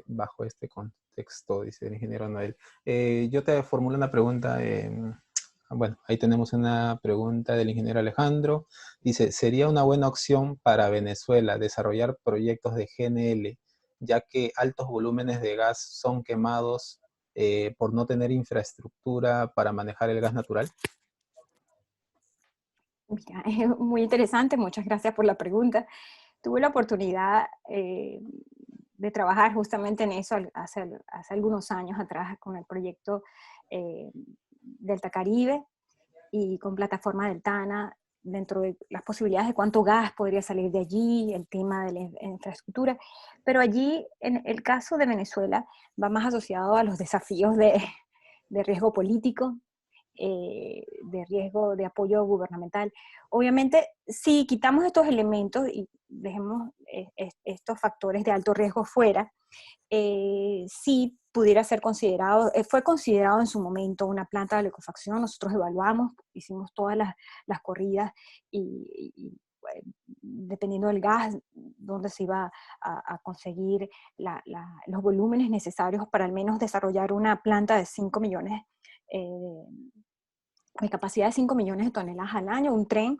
bajo este contexto, dice el ingeniero Noel. Yo te formulo una pregunta. Bueno, ahí tenemos una pregunta del ingeniero Alejandro. Dice, ¿sería una buena opción para Venezuela desarrollar proyectos de GNL, ya que altos volúmenes de gas son quemados por no tener infraestructura para manejar el gas natural? Mira, es muy interesante, muchas gracias por la pregunta. Tuve la oportunidad de trabajar justamente en eso hace algunos años atrás con el proyecto Delta Caribe y con plataforma Deltana, dentro de las posibilidades de cuánto gas podría salir de allí, el tema de la infraestructura. Pero allí, en el caso de Venezuela, va más asociado a los desafíos de riesgo político, de riesgo de apoyo gubernamental. Obviamente, si quitamos estos elementos y dejemos estos factores de alto riesgo fuera, sí pudiera ser considerado, fue considerado en su momento una planta de liquefacción. Nosotros evaluamos, hicimos todas las corridas dependiendo del gas, donde se iba a conseguir los volúmenes necesarios para al menos desarrollar una planta de 5 millones eh, de capacidad de 5 millones de toneladas al año, un tren.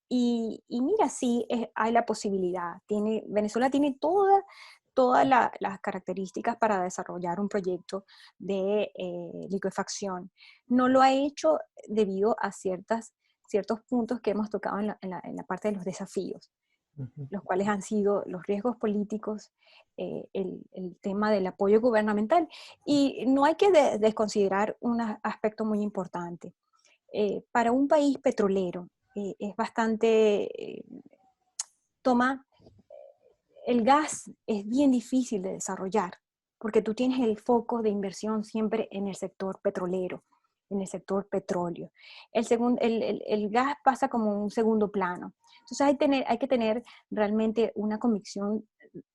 Y mira, sí, hay la posibilidad. Venezuela tiene todas las características para desarrollar un proyecto de liquefacción. No lo ha hecho debido a ciertos puntos que hemos tocado en la parte de los desafíos, Ujú. los cuales han sido los riesgos políticos, el tema del apoyo gubernamental. Y no hay que desconsiderar un aspecto muy importante. Para un país petrolero es bastante, toma, el gas es bien difícil de desarrollar, porque tú tienes el foco de inversión siempre en el sector petrolero, en el sector petróleo. El gas pasa como un segundo plano. Entonces hay que tener realmente una convicción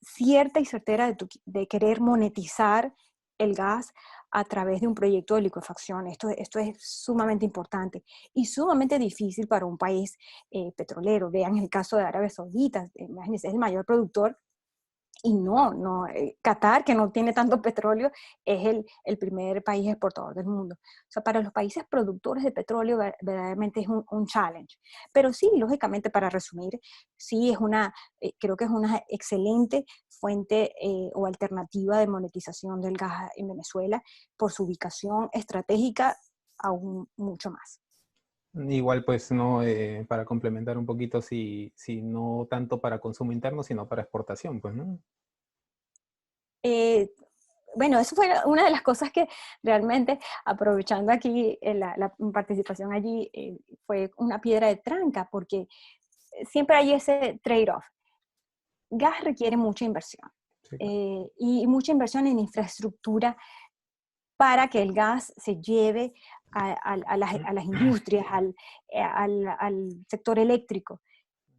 cierta y certera de querer monetizar el gas a través de un proyecto de liquefacción. Esto es sumamente importante y sumamente difícil para un país petrolero. Vean el caso de Arabia Saudita, imagínense, es el mayor productor y Qatar, que no tiene tanto petróleo, es el primer país exportador del mundo. O sea, para los países productores de petróleo verdaderamente es un challenge. Pero sí, lógicamente, para resumir, sí creo que es una excelente fuente o alternativa de monetización del gas en Venezuela por su ubicación estratégica aún mucho más. Igual, pues, no, para complementar un poquito, si no tanto para consumo interno, sino para exportación, pues, ¿no? Eh, bueno, eso fue una de las cosas que realmente, aprovechando aquí la participación allí, fue una piedra de tranca, porque siempre hay ese trade-off. Gas requiere mucha inversión Sí, claro. y mucha inversión en infraestructura para que el gas se lleve a las industrias, al sector eléctrico.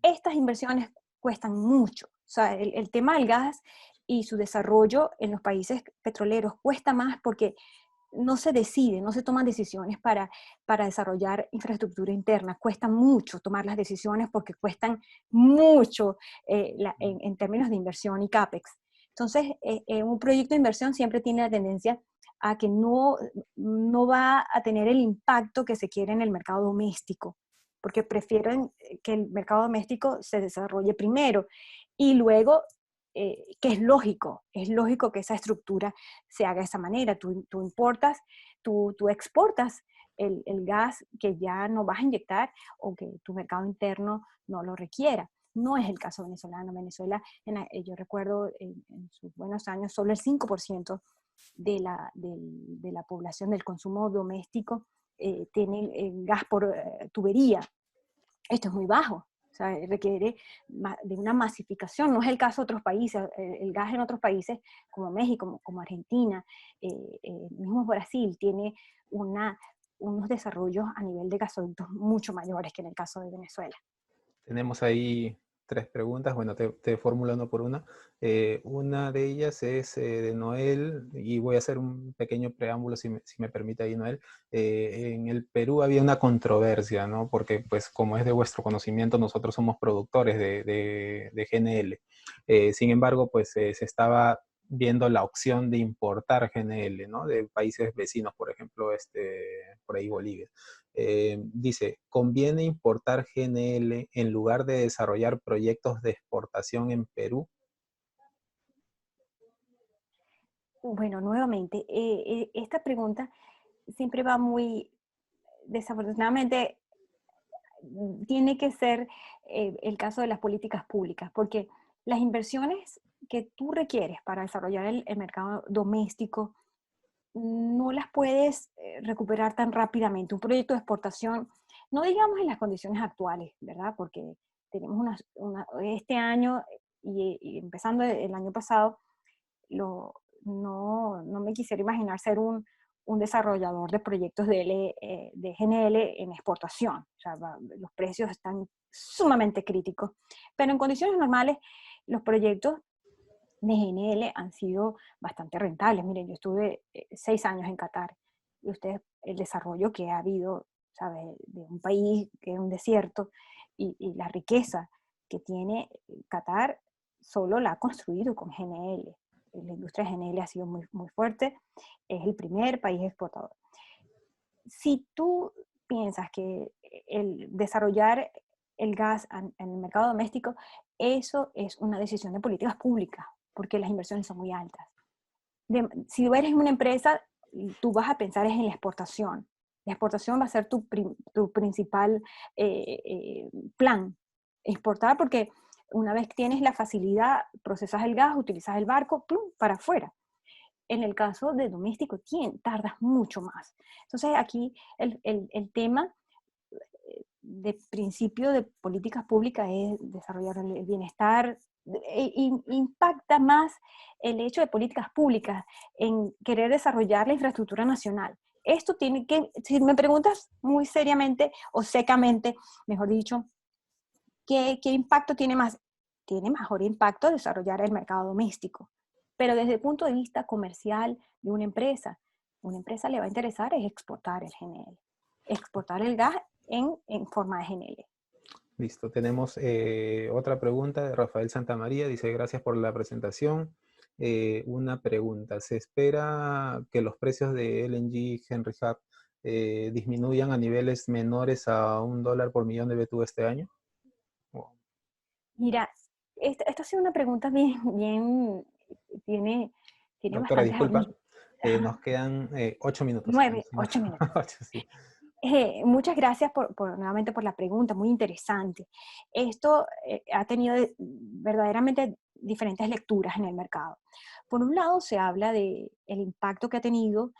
Estas inversiones cuestan mucho. O sea, el tema del gas y su desarrollo en los países petroleros cuesta más porque no se toman decisiones para desarrollar infraestructura interna. Cuesta mucho tomar las decisiones porque cuestan mucho en términos de inversión y CAPEX. Entonces, un proyecto de inversión siempre tiene la tendencia a que no va a tener el impacto que se quiere en el mercado doméstico, porque prefieren que el mercado doméstico se desarrolle primero y luego, que es lógico que esa estructura se haga de esa manera. Tú importas, tú exportas el gas que ya no vas a inyectar o que tu mercado interno no lo requiera. No es el caso venezolano. Venezuela, yo recuerdo en sus buenos años, solo el 5% de la población del consumo doméstico tiene gas por tubería. Esto es muy bajo. O sea, requiere de una masificación. No es el caso de otros países. El gas en otros países como México, como Argentina, mismo Brasil, tiene unos desarrollos a nivel de gasoductos mucho mayores que en el caso de Venezuela. Tenemos ahí tres preguntas. Bueno, te formulo una por una. Una de ellas es de Noel, y voy a hacer un pequeño preámbulo, si me permite ahí, Noel. En el Perú había una controversia, ¿no? Porque, pues, como es de vuestro conocimiento, nosotros somos productores de GNL. Sin embargo, pues, se estaba viendo la opción de importar GNL, ¿no? De países vecinos, por ejemplo, por ahí Bolivia. Dice, ¿conviene importar GNL en lugar de desarrollar proyectos de exportación en Perú? Bueno, nuevamente, esta pregunta siempre va muy, desafortunadamente, tiene que ser el caso de las políticas públicas, porque las inversiones que tú requieres para desarrollar el mercado doméstico no las puedes recuperar tan rápidamente. Un proyecto de exportación, no digamos en las condiciones actuales, ¿verdad? Porque tenemos este año y empezando el año pasado, no me quisiera imaginar ser un desarrollador de proyectos de GNL en exportación. O sea, los precios están sumamente críticos. Pero en condiciones normales, los proyectos de GNL han sido bastante rentables. Miren, yo estuve 6 años en Qatar y ustedes, el desarrollo que ha habido, ¿sabes? De un país que es un desierto y la riqueza que tiene Qatar solo la ha construido con GNL. La industria de GNL ha sido muy, muy fuerte, es el primer país exportador. Si tú piensas que el desarrollar el gas en el mercado doméstico, eso es una decisión de políticas públicas, porque las inversiones son muy altas. Si tú eres una empresa, tú vas a pensar es en la exportación. La exportación va a ser tu principal plan. Exportar porque una vez que tienes la facilidad, procesas el gas, utilizas el barco, ¡plum!, para afuera. En el caso de doméstico, tardas mucho más. Entonces aquí el tema de principio de políticas públicas es desarrollar el bienestar, impacta más el hecho de políticas públicas en querer desarrollar la infraestructura nacional. Esto tiene que, si me preguntas muy seriamente o secamente, mejor dicho, ¿qué impacto tiene más? Tiene mejor impacto desarrollar el mercado doméstico. Pero desde el punto de vista comercial de una empresa le va a interesar es exportar el GNL, exportar el gas en forma de GNL. Listo, tenemos otra pregunta de Rafael Santamaría. Dice, gracias por la presentación. Una pregunta, ¿se espera que los precios de LNG Henry Hub disminuyan a niveles menores a $1 por millón de BTU este año? Oh. Mira, esta ha sido una pregunta tiene Doctora, bastantes disculpa, aristas. nos quedan 8 minutos. 8 minutos. 8, sí. Muchas gracias nuevamente por la pregunta, muy interesante. Esto ha tenido verdaderamente diferentes lecturas en el mercado. Por un lado, se habla del impacto que ha tenido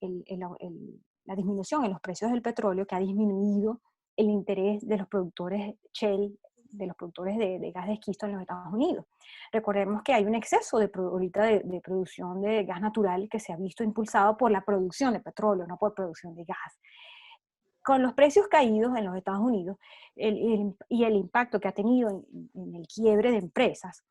la disminución en los precios del petróleo, que ha disminuido el interés de los productores Shell, de los productores de gas de esquisto en los Estados Unidos. Recordemos que hay un exceso ahorita de producción de gas natural que se ha visto impulsado por la producción de petróleo, no por producción de gas. Con los precios caídos en los Estados Unidos y el impacto que ha tenido en el quiebre de empresas,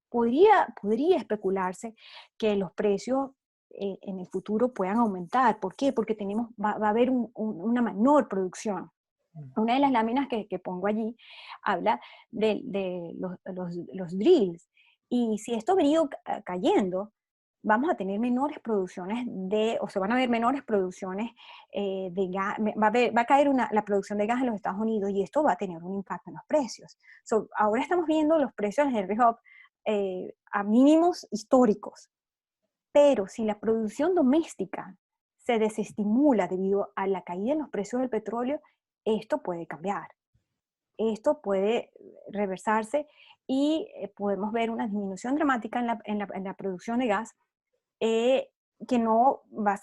podría especularse que los precios en el futuro puedan aumentar. ¿Por qué? Porque va a haber una menor producción. Una de las láminas que pongo allí habla de los drills. Y si esto ha venido cayendo, vamos a tener menores producciones o se van a ver menores producciones de gas, va a caer la producción de gas en los Estados Unidos y esto va a tener un impacto en los precios. Ahora estamos viendo los precios del Henry Hub a mínimos históricos, pero si la producción doméstica se desestimula debido a la caída en los precios del petróleo, esto puede cambiar. Esto puede reversarse y podemos ver una disminución dramática en la producción de gas que no va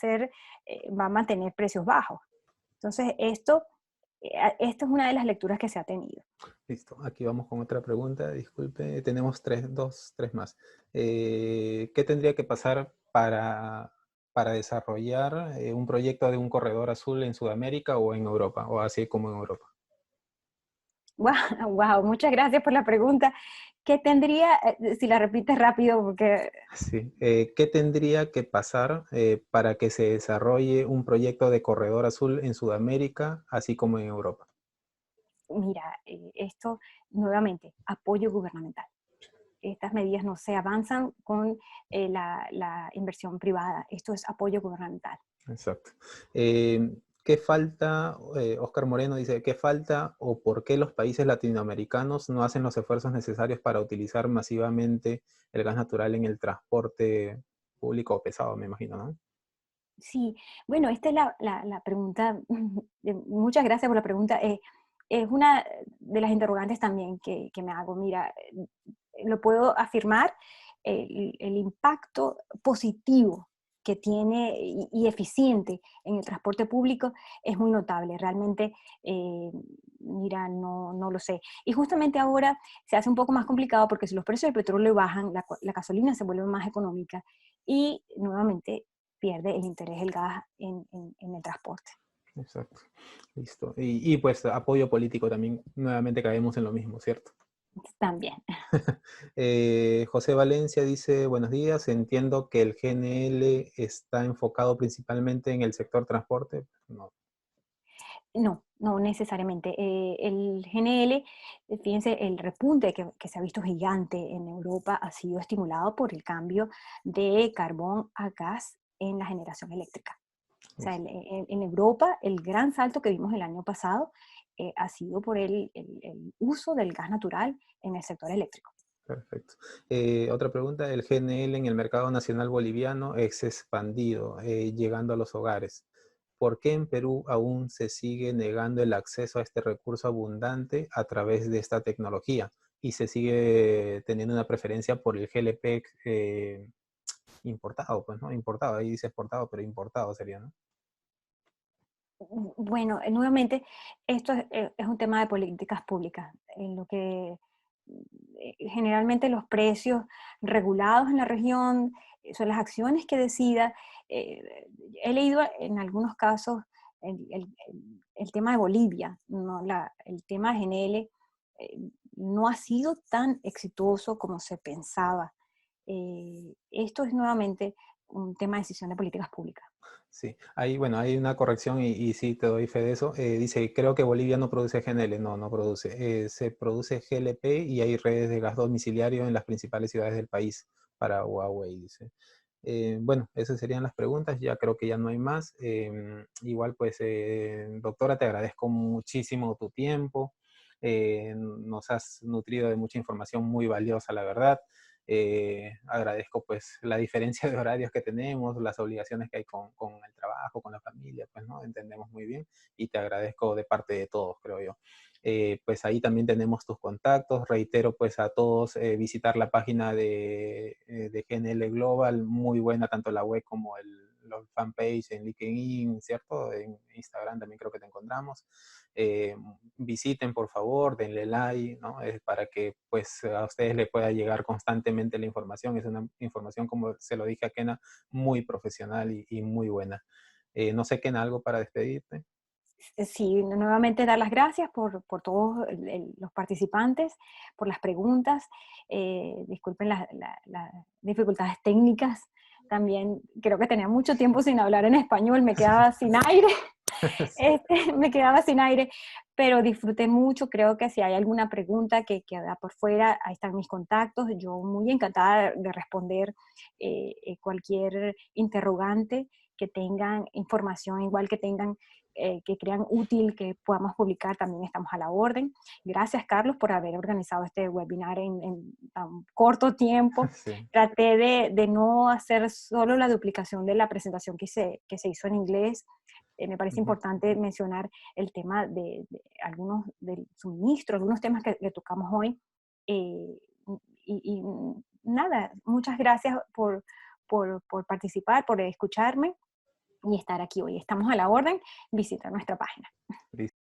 va a mantener precios bajos. Entonces, esto es una de las lecturas que se ha tenido. Listo, aquí vamos con otra pregunta, disculpe, tenemos tres más. ¿Qué tendría que pasar para desarrollar un proyecto de un corredor azul en Sudamérica o en Europa, o así como en Europa? Wow, muchas gracias por la pregunta. ¿Qué tendría, si la repites rápido, porque... Sí, ¿qué tendría que pasar para que se desarrolle un proyecto de corredor azul en Sudamérica, así como en Europa? Mira, esto nuevamente, apoyo gubernamental. estas medidas no se avanzan con la inversión privada. Esto es apoyo gubernamental. Exacto. ¿Qué falta? Oscar Moreno dice, ¿qué falta o por qué los países latinoamericanos no hacen los esfuerzos necesarios para utilizar masivamente el gas natural en el transporte público o pesado, me imagino, ¿no? Sí, bueno, esta es la pregunta. Muchas gracias por la pregunta. Es una de las interrogantes también que me hago. Mira, lo puedo afirmar, el impacto positivo que tiene y eficiente en el transporte público es muy notable. Realmente, mira, no lo sé. Y justamente ahora se hace un poco más complicado porque si los precios del petróleo bajan, la gasolina se vuelve más económica y nuevamente pierde el interés del gas en el transporte. Exacto. Listo. Y pues apoyo político también, nuevamente caemos en lo mismo, ¿cierto? También. José Valencia dice, buenos días, entiendo que el GNL está enfocado principalmente en el sector transporte. No. No necesariamente. El GNL, fíjense, el repunte que se ha visto gigante en Europa ha sido estimulado por el cambio de carbón a gas en la generación eléctrica. O sea, en Europa, el gran salto que vimos el año pasado ha sido por el uso del gas natural en el sector eléctrico. Perfecto. Otra pregunta, el GNL en el mercado nacional boliviano es expandido, llegando a los hogares. ¿Por qué en Perú aún se sigue negando el acceso a este recurso abundante a través de esta tecnología? Y se sigue teniendo una preferencia por el GLP importado, pues, ¿no? Importado, ahí dice exportado, pero importado sería, ¿no? Bueno, nuevamente, esto es un tema de políticas públicas, en lo que generalmente los precios regulados en la región son las acciones que decida. He leído en algunos casos el tema de Bolivia, ¿no? El tema de GNL no ha sido tan exitoso como se pensaba. Esto es nuevamente un tema de decisión de políticas públicas. Sí, ahí, bueno, hay una corrección y sí, te doy fe de eso. Dice, creo que Bolivia no produce GNL, no produce. Se produce GLP y hay redes de gas domiciliario en las principales ciudades del país para Huawei, dice. Bueno, esas serían las preguntas, ya creo que ya no hay más. Igual, pues, doctora, te agradezco muchísimo tu tiempo. Nos has nutrido de mucha información muy valiosa, la verdad. Agradezco pues la diferencia de horarios que tenemos, las obligaciones que hay con el trabajo, con la familia, pues no entendemos muy bien y te agradezco de parte de todos, creo yo. Pues ahí también tenemos tus contactos, reitero pues a todos visitar la página de GNL Global, muy buena tanto la web como los fanpage en LinkedIn, ¿cierto? En Instagram también creo que te encontramos. Visiten por favor, denle like, ¿no? Para que pues a ustedes les pueda llegar constantemente la información. Es una información, como se lo dije a Kena, muy profesional y muy buena. No sé, Kena, ¿algo para despedirte? Sí, nuevamente dar las gracias por todos los participantes, por las preguntas. Disculpen las dificultades técnicas. También creo que tenía mucho tiempo sin hablar en español, me quedaba sin aire. Sí. Me quedaba sin aire, pero disfruté mucho. Creo que si hay alguna pregunta que queda por fuera, ahí están mis contactos. Yo muy encantada de responder cualquier interrogante que tengan, información igual que tengan, que crean útil, que podamos publicar, también estamos a la orden. Gracias, Carlos, por haber organizado este webinar en tan corto tiempo. Sí. Traté de no hacer solo la duplicación de la presentación que se hizo en inglés. Me parece Ujú. importante mencionar el tema de algunos del suministro, algunos temas que tocamos hoy. Eh, y nada, muchas gracias por participar, por escucharme y estar aquí hoy. Estamos a la orden, visita nuestra página. Listo.